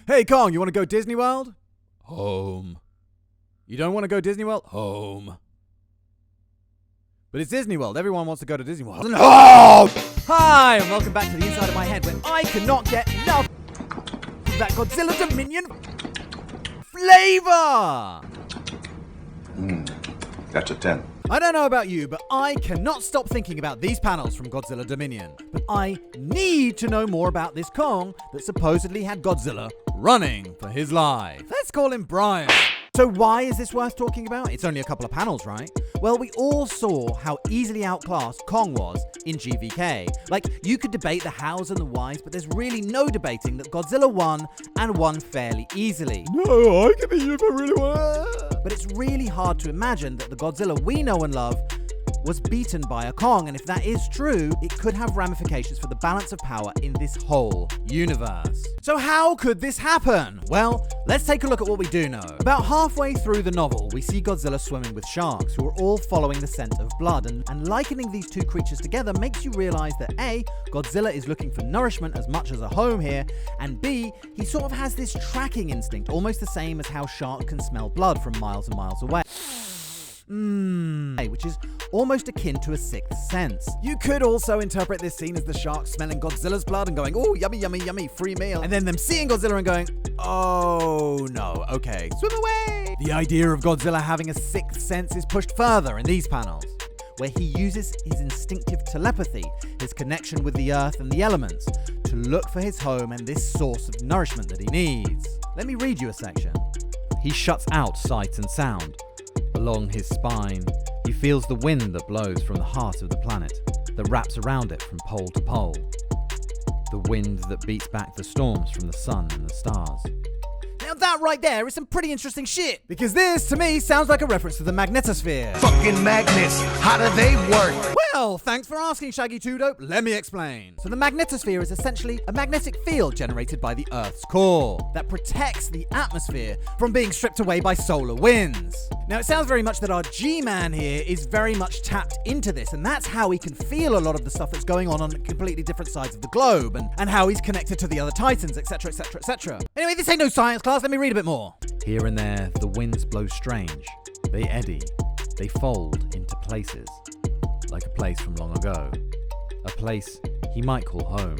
Hey Kong, you want to go Disney World? Home. You don't want to go Disney World? Home. But it's Disney World. Everyone wants to go to Disney World. Home! Hi, and welcome back to the inside of my head when I cannot get enough of that Godzilla Dominion flavor! That's a 10. I don't know about you, but I cannot stop thinking about these panels from Godzilla Dominion. But I need to know more about this Kong that supposedly had Godzilla running for his life. Let's call him Brian. So why is this worth talking about? It's only a couple of panels, right? Well, we all saw how easily outclassed Kong was in GVK. Like, you could debate the hows and the whys, but there's really no debating that Godzilla won, and won fairly easily. No, I can beat you if I really want. But it's really hard to imagine that the Godzilla we know and love was beaten by a Kong, and if that is true, it could have ramifications for the balance of power in this whole universe. So how could this happen? Well, let's take a look at what we do know. About halfway through the novel, we see Godzilla swimming with sharks, who are all following the scent of blood, and likening these two creatures together makes you realize that A, Godzilla is looking for nourishment as much as a home here, and B, he sort of has this tracking instinct, almost the same as how sharks can smell blood from miles and miles away. Which is almost akin to a sixth sense. You could also interpret this scene as the shark smelling Godzilla's blood and going, oh, yummy, yummy, yummy, free meal. And then them seeing Godzilla and going, oh no, okay, swim away. The idea of Godzilla having a sixth sense is pushed further in these panels, where he uses his instinctive telepathy, his connection with the earth and the elements, to look for his home and this source of nourishment that he needs. Let me read you a section. He shuts out sight and sound. Along his spine, he feels the wind that blows from the heart of the planet, that wraps around it from pole to pole. The wind that beats back the storms from the sun and the stars. Now that right there is some pretty interesting shit, because this, to me, sounds like a reference to the Magnetosphere. Fucking magnets, how do they work? Well, thanks for asking, Shaggy 2 Dope. Let me explain. So the magnetosphere is essentially a magnetic field generated by the Earth's core that protects the atmosphere from being stripped away by solar winds. Now, it sounds very much that our G-Man here is very much tapped into this, and that's how he can feel a lot of the stuff that's going on completely different sides of the globe, and how he's connected to the other Titans, etc., etc., etc. Anyway, this ain't no science class. Let me read a bit more. Here and there, the winds blow strange. They eddy. They fold into places. Like a place from long ago. A place he might call home,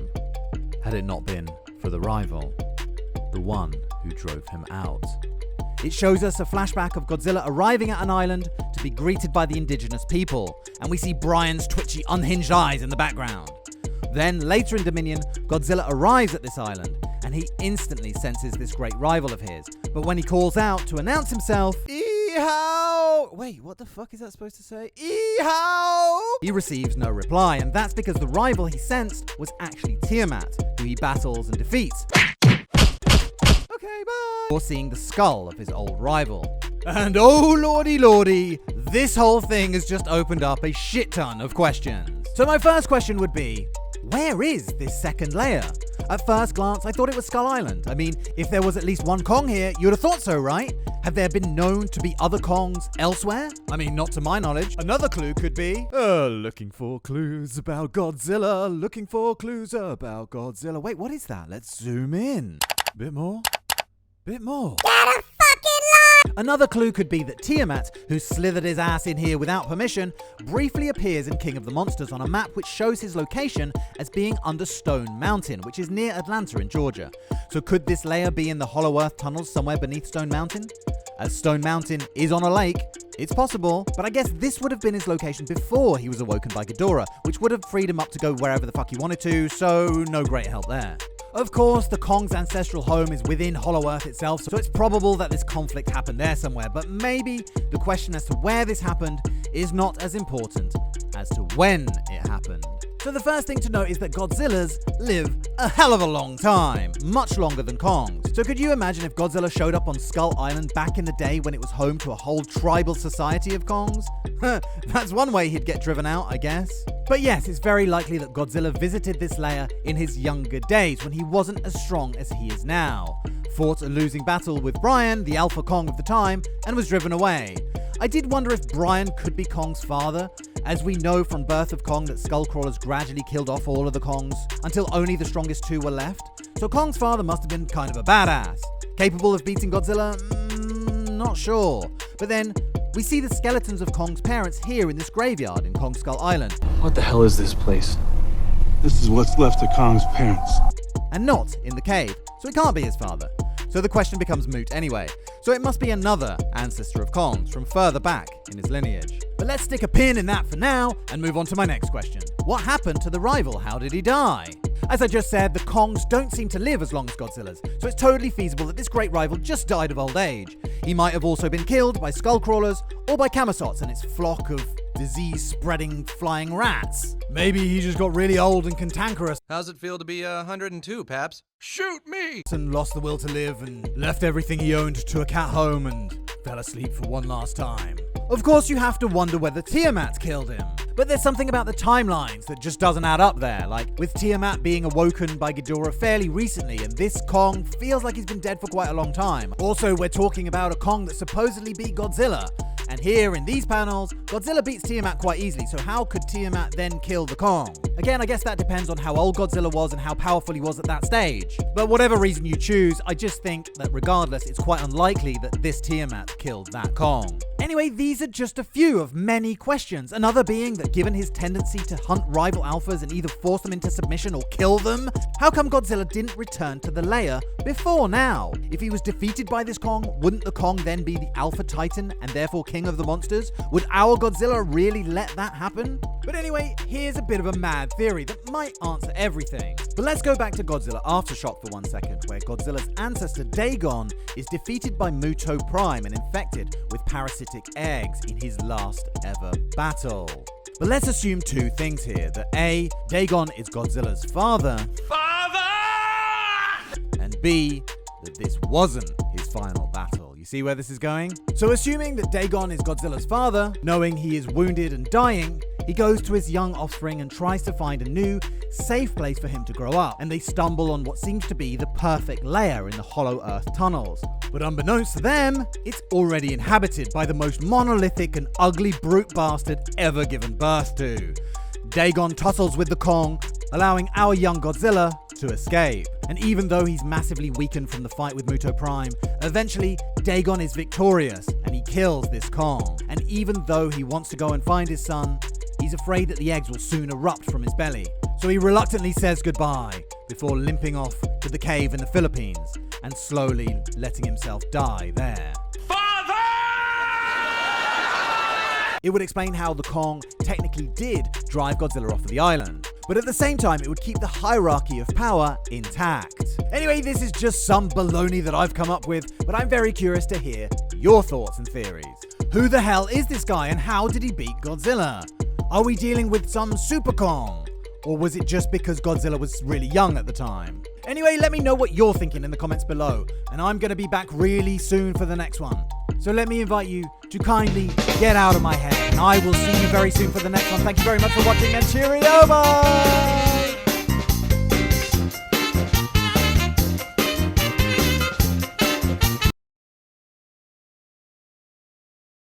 had it not been for the rival, the one who drove him out. It shows us a flashback of Godzilla arriving at an island to be greeted by the indigenous people, and we see Brian's twitchy, unhinged eyes in the background. Then, later in Dominion, Godzilla arrives at this island, and he instantly senses this great rival of his. But when he calls out to announce himself, Eehow! Wait, what the fuck is that supposed to say? Eehow! He receives no reply, and that's because the rival he sensed was actually Tiamat, who he battles and defeats. Okay, bye! Or seeing the skull of his old rival. And oh lordy lordy, this whole thing has just opened up a shit ton of questions. So my first question would be, where is this second layer? At first glance, I thought it was Skull Island. I mean, if there was at least one Kong here, you'd have thought so, right? Have there been known to be other Kongs elsewhere? I mean, not to my knowledge. Another clue could be, looking for clues about Godzilla, looking for clues about Godzilla. Wait, what is that? Let's zoom in. Bit more. Bit more. Another clue could be that Tiamat, who slithered his ass in here without permission, briefly appears in King of the Monsters on a map which shows his location as being under Stone Mountain, which is near Atlanta in Georgia. So could this layer be in the Hollow Earth tunnels somewhere beneath Stone Mountain? As Stone Mountain is on a lake, it's possible, but I guess this would have been his location before he was awoken by Ghidorah, which would have freed him up to go wherever the fuck he wanted to, so no great help there. Of course, the Kong's ancestral home is within Hollow Earth itself, so it's probable that this conflict happened there somewhere, but maybe the question as to where this happened is not as important as to when it happened. So the first thing to note is that Godzillas live a hell of a long time, much longer than Kongs. So could you imagine if Godzilla showed up on Skull Island back in the day when it was home to a whole tribal society of Kongs? That's one way he'd get driven out, I guess. But yes, it's very likely that Godzilla visited this layer in his younger days when he wasn't as strong as he is now, fought a losing battle with Brian, the alpha Kong of the time, and was driven away. I did wonder if Brian could be Kong's father, as we know from Birth of Kong that Skullcrawlers gradually killed off all of the Kongs until only the strongest two were left. So Kong's father must have been kind of a badass. Capable of beating Godzilla? Not sure. But then, we see the skeletons of Kong's parents here in this graveyard in Kong Skull Island. What the hell is this place? This is what's left of Kong's parents. And not in the cave, so it can't be his father. So the question becomes moot anyway. So it must be another ancestor of Kong's from further back in his lineage. But let's stick a pin in that for now and move on to my next question. What happened to the rival? How did he die? As I just said, the Kongs don't seem to live as long as Godzilla's, so it's totally feasible that this great rival just died of old age. He might have also been killed by Skullcrawlers or by Camesots and its flock of disease-spreading flying rats. Maybe he just got really old and cantankerous. How's it feel to be 102, Paps? Shoot me! And lost the will to live and left everything he owned to a cat home and fell asleep for one last time. Of course, you have to wonder whether Tiamat killed him. But there's something about the timelines that just doesn't add up there, like with Tiamat being awoken by Ghidorah fairly recently, and this Kong feels like he's been dead for quite a long time. Also, we're talking about a Kong that supposedly beat Godzilla. And here in these panels, Godzilla beats Tiamat quite easily, so how could Tiamat then kill the Kong? Again, I guess that depends on how old Godzilla was and how powerful he was at that stage. But whatever reason you choose, I just think that regardless, it's quite unlikely that this Tiamat killed that Kong. Anyway, these are just a few of many questions, another being that given his tendency to hunt rival alphas and either force them into submission or kill them, how come Godzilla didn't return to the lair before now? If he was defeated by this Kong, wouldn't the Kong then be the Alpha Titan and therefore king of the monsters? Would our Godzilla really let that happen? But anyway, here's a bit of a mad theory that might answer everything. But let's go back to Godzilla Aftershock for 1 second, where Godzilla's ancestor Dagon is defeated by Muto Prime and infected with parasitic eggs in his last ever battle. But let's assume two things here, that A, Dagon is Godzilla's father, and B, that this wasn't his final battle. You see where this is going? So assuming that Dagon is Godzilla's father, knowing he is wounded and dying, he goes to his young offspring and tries to find a new, safe place for him to grow up, and they stumble on what seems to be the perfect lair in the Hollow Earth tunnels. But unbeknownst to them, it's already inhabited by the most monolithic and ugly brute bastard ever given birth to. Dagon tussles with the Kong, allowing our young Godzilla to escape. And even though he's massively weakened from the fight with Muto Prime, eventually Dagon is victorious and he kills this Kong. And even though he wants to go and find his son, he's afraid that the eggs will soon erupt from his belly. So he reluctantly says goodbye before limping off to the cave in the Philippines and slowly letting himself die there. It would explain how the Kong technically did drive Godzilla off of the island, but at the same time it would keep the hierarchy of power intact. Anyway, this is just some baloney that I've come up with, but I'm very curious to hear your thoughts and theories. Who the hell is this guy and how did he beat Godzilla? Are we dealing with some Super Kong? Or was it just because Godzilla was really young at the time? Anyway, let me know what you're thinking in the comments below, and I'm going to be back really soon for the next one. So let me invite you to kindly get out of my head, and I will see you very soon for the next one. Thank you very much for watching, and cheerio, bye!